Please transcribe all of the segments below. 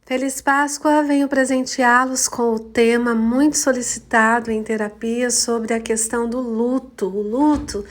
Feliz Páscoa! Venho presenteá-los com o tema muito solicitado em terapia sobre a questão do luto. O luto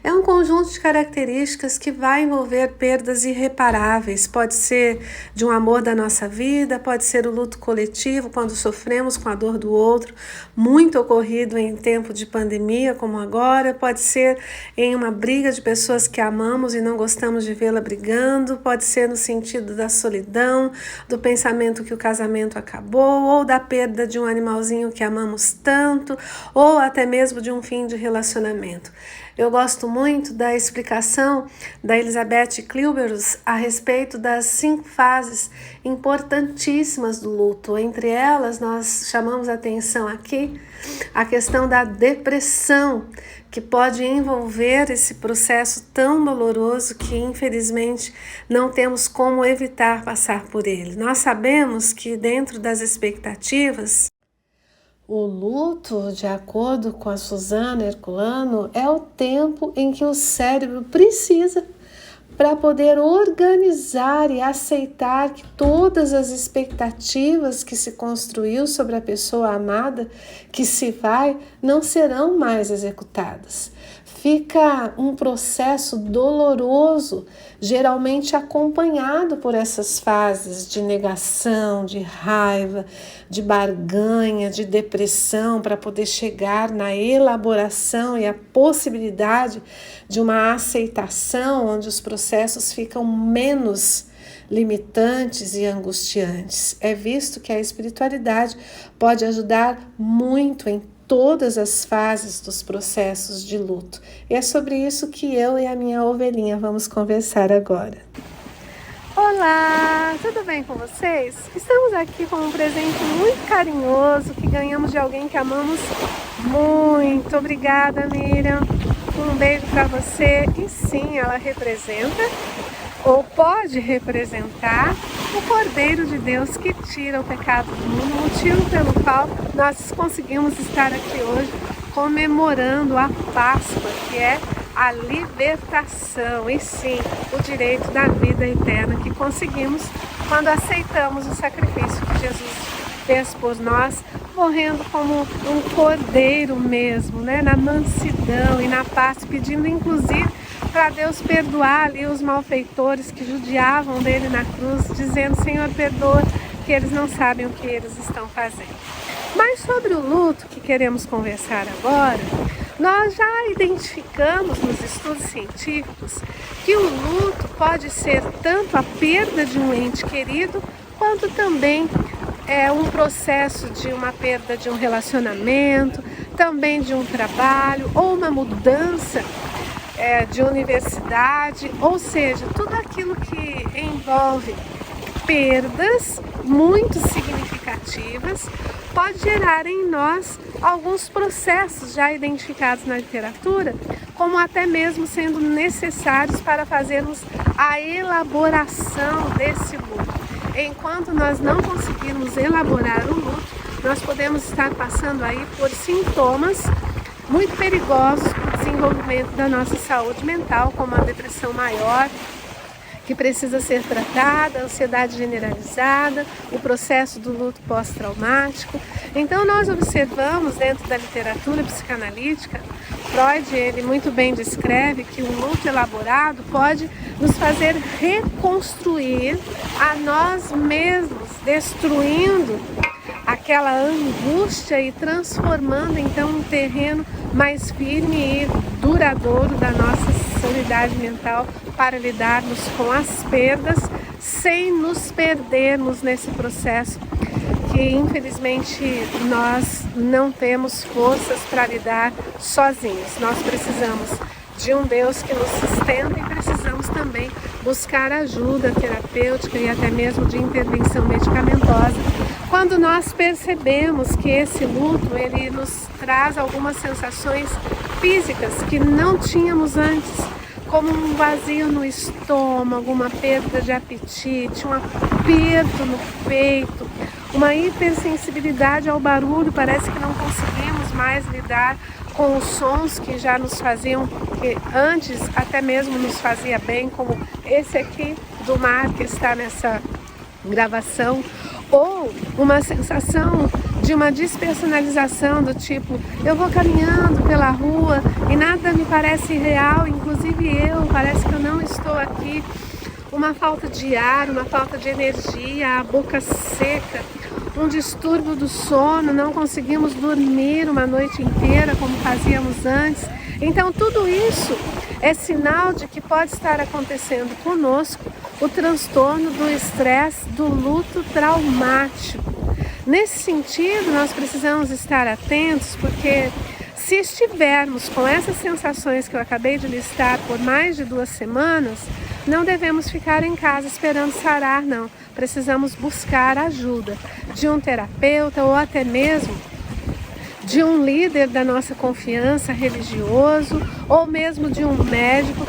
é um conjunto de características que vai envolver perdas irreparáveis. Pode ser de um amor da nossa vida, pode ser o luto coletivo, quando sofremos com a dor do outro, muito ocorrido em tempo de pandemia como agora, pode ser em uma briga de pessoas que amamos e não gostamos de vê-la brigando, pode ser no sentido da solidão, do pensamento que o casamento acabou, ou da perda de um animalzinho que amamos tanto, ou até mesmo de um fim de relacionamento. Eu gosto muito da explicação da Elizabeth Klilberus a respeito das 5 fases importantíssimas do luto. Entre elas, nós chamamos a atenção aqui a questão da depressão, que pode envolver esse processo tão doloroso que, infelizmente, não temos como evitar passar por ele. Nós sabemos que, dentro das expectativas, o luto, de acordo com a Susana Herculano, é o tempo em que o cérebro precisa para poder organizar e aceitar que todas as expectativas que se construiu sobre a pessoa amada que se vai não serão mais executadas. Fica um processo doloroso, geralmente acompanhado por essas fases de negação, de raiva, de barganha, de depressão, para poder chegar na elaboração e a possibilidade de uma aceitação, onde os processos ficam menos limitantes e angustiantes. É visto que a espiritualidade pode ajudar muito em todas as fases dos processos de luto. E é sobre isso que eu e a minha ovelhinha vamos conversar agora. Olá, tudo bem com vocês? Estamos aqui com um presente muito carinhoso que ganhamos de alguém que amamos muito. Obrigada, Miriam. Um beijo para você. E sim, ela representa ou pode representar o Cordeiro de Deus que tira o pecado do mundo, motivo pelo qual nós conseguimos estar aqui hoje comemorando a Páscoa, que é a libertação e sim, o direito da vida eterna que conseguimos quando aceitamos o sacrifício que Jesus fez por nós, morrendo como um cordeiro mesmo, né? Na mansidão e na paz, pedindo inclusive para Deus perdoar ali os malfeitores que judiavam dele na cruz, dizendo: Senhor, perdoa, que eles não sabem o que eles estão fazendo. Mas sobre o luto que queremos conversar agora, nós já identificamos nos estudos científicos que o luto pode ser tanto a perda de um ente querido, quanto também um processo de uma perda de um relacionamento, também de um trabalho ou uma mudança de universidade, ou seja, tudo aquilo que envolve perdas muito significativas pode gerar em nós alguns processos já identificados na literatura, como até mesmo sendo necessários para fazermos a elaboração desse luto. Enquanto nós não conseguirmos elaborar o luto, nós podemos estar passando aí por sintomas muito perigosos para o desenvolvimento da nossa saúde mental, como a depressão maior, que precisa ser tratada, a ansiedade generalizada, o processo do luto pós-traumático. Então nós observamos dentro da literatura psicanalítica, Freud, ele muito bem descreve que o luto elaborado pode nos fazer reconstruir a nós mesmos, destruindo aquela angústia e transformando então um terreno mais firme e duradouro da nossa sanidade mental para lidarmos com as perdas sem nos perdermos nesse processo que infelizmente nós não temos forças para lidar sozinhos. Nós precisamos de um Deus que nos sustenta e precisamos também buscar ajuda terapêutica e até mesmo de intervenção medicamentosa quando nós percebemos que esse luto ele nos traz algumas sensações físicas que não tínhamos antes, como um vazio no estômago, uma perda de apetite, um aperto no peito, uma hipersensibilidade ao barulho, parece que não conseguimos mais lidar com os sons que já nos faziam, que antes até mesmo nos fazia bem, como esse aqui do mar que está nessa gravação, ou uma sensação de uma despersonalização do tipo, eu vou caminhando pela rua e nada me parece real, inclusive parece que eu não estou aqui. Uma falta de ar, uma falta de energia, a boca seca, um distúrbio do sono, não conseguimos dormir uma noite inteira como fazíamos antes. Então tudo isso é sinal de que pode estar acontecendo conosco o transtorno do estresse, do luto traumático. Nesse sentido, nós precisamos estar atentos, porque se estivermos com essas sensações que eu acabei de listar por mais de 2 semanas, não devemos ficar em casa esperando sarar, não. Precisamos buscar ajuda de um terapeuta ou até mesmo de um líder da nossa confiança religioso ou mesmo de um médico.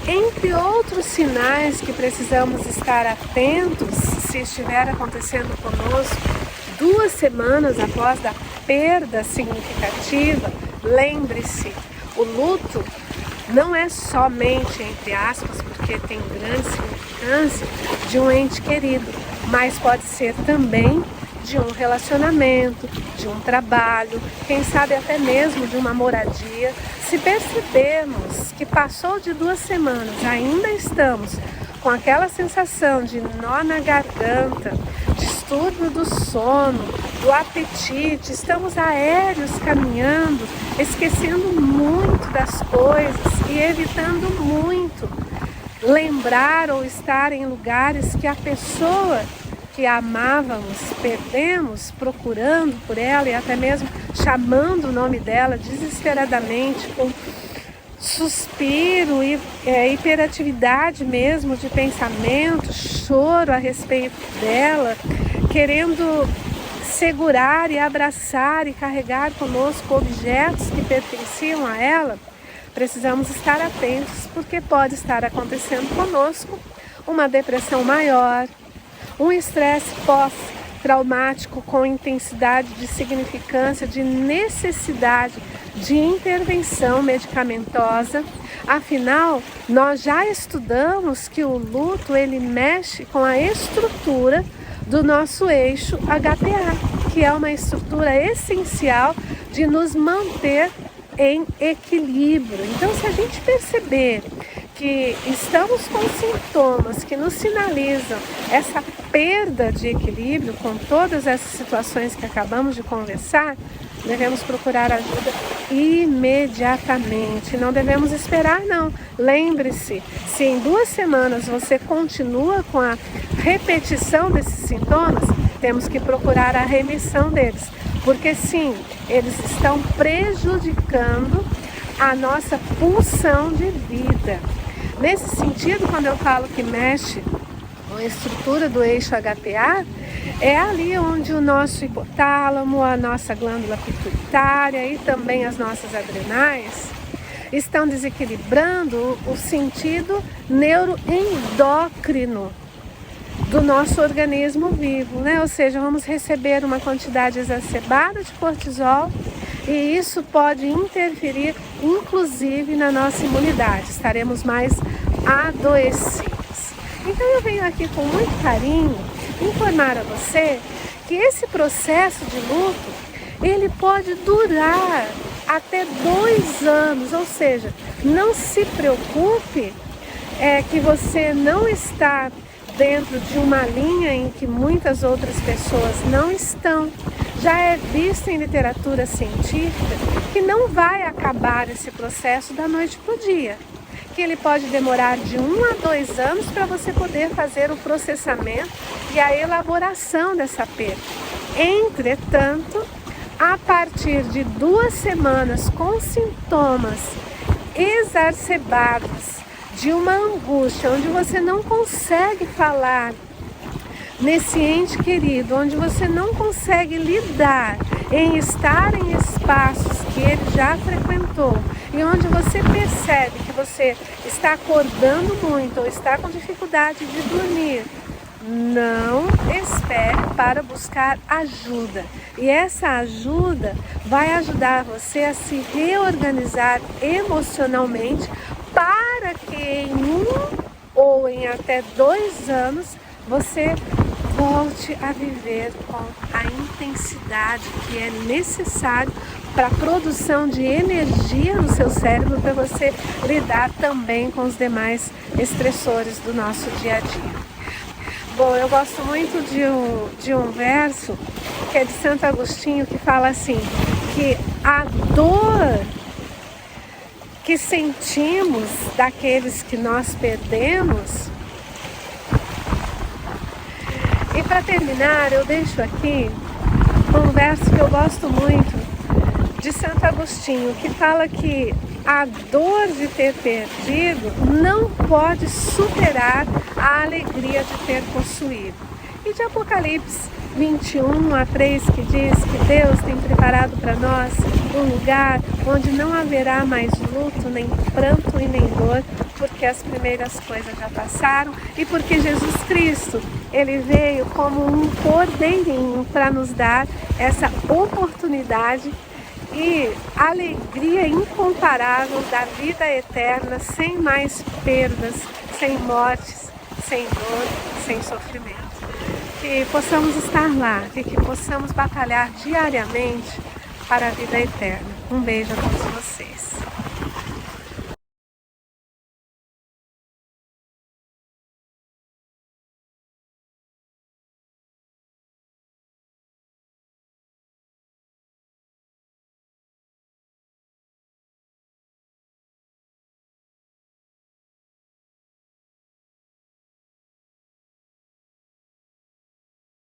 Entre outros sinais que precisamos estar atentos, se estiver acontecendo conosco 2 semanas após a perda significativa, lembre-se, o luto não é somente, entre aspas, porque tem grande significância, de um ente querido, mas pode ser também de um relacionamento, de um trabalho, quem sabe até mesmo de uma moradia. Se percebermos que passou de 2 semanas, ainda estamos com aquela sensação de nó na garganta, distúrbio do sono, do apetite, estamos aéreos caminhando, esquecendo muito das coisas e evitando muito lembrar ou estar em lugares que a pessoa que amávamos, perdemos, procurando por ela e até mesmo chamando o nome dela desesperadamente, com suspiro e hiperatividade mesmo de pensamento, choro a respeito dela, querendo segurar e abraçar e carregar conosco objetos que pertenciam a ela. Precisamos estar atentos, porque pode estar acontecendo conosco uma depressão maior, um estresse pós-traumático com intensidade de significância, de necessidade de intervenção medicamentosa. Afinal, nós já estudamos que o luto ele mexe com a estrutura do nosso eixo HPA, que é uma estrutura essencial de nos manter em equilíbrio. Então, se a gente perceber que estamos com sintomas que nos sinalizam essa perda de equilíbrio com todas essas situações que acabamos de conversar, devemos procurar ajuda imediatamente. Não devemos esperar, não. Lembre-se, se em 2 semanas você continua com a repetição desses sintomas, temos que procurar a remissão deles. Porque sim, eles estão prejudicando a nossa pulsão de vida. Nesse sentido, quando eu falo que mexe com a estrutura do eixo HPA, é ali onde o nosso hipotálamo, a nossa glândula pituitária e também as nossas adrenais estão desequilibrando o sentido neuroendócrino do nosso organismo vivo, né? Ou seja, vamos receber uma quantidade exacerbada de cortisol e isso pode interferir, inclusive, na nossa imunidade. Estaremos mais adoecidos. Então eu venho aqui com muito carinho informar a você que esse processo de luto, ele pode durar até 2 anos, ou seja, não se preocupe que você não está dentro de uma linha em que muitas outras pessoas não estão. Já é visto em literatura científica que não vai acabar esse processo da noite para o dia, que ele pode demorar de 1 a 2 anos para você poder fazer o processamento e a elaboração dessa perda. Entretanto, a partir de 2 semanas com sintomas exacerbados de uma angústia, onde você não consegue falar nesse ente querido, onde você não consegue lidar em estar em espaços que ele já frequentou e onde você percebe que você está acordando muito ou está com dificuldade de dormir, não espere para buscar ajuda. E essa ajuda vai ajudar você a se reorganizar emocionalmente para que em 1 ou em até 2 anos você volte a viver com a intensidade que é necessário para a produção de energia no seu cérebro, para você lidar também com os demais estressores do nosso dia a dia. Bom, eu gosto muito de um verso que é de Santo Agostinho, que fala assim, que a dor que sentimos daqueles que nós perdemos. E para terminar, eu deixo aqui um verso que eu gosto muito de Santo Agostinho, que fala que a dor de ter perdido não pode superar a alegria de ter possuído. E de Apocalipse 21:3, que diz que Deus tem preparado para nós um lugar onde não haverá mais luto, nem pranto e nem dor, porque as primeiras coisas já passaram e porque Jesus Cristo, Ele veio como um cordeirinho para nos dar essa oportunidade e alegria incomparável da vida eterna, sem mais perdas, sem mortes, sem dor, sem sofrimento. Que possamos estar lá e que possamos batalhar diariamente para a vida eterna. Um beijo a todos vocês.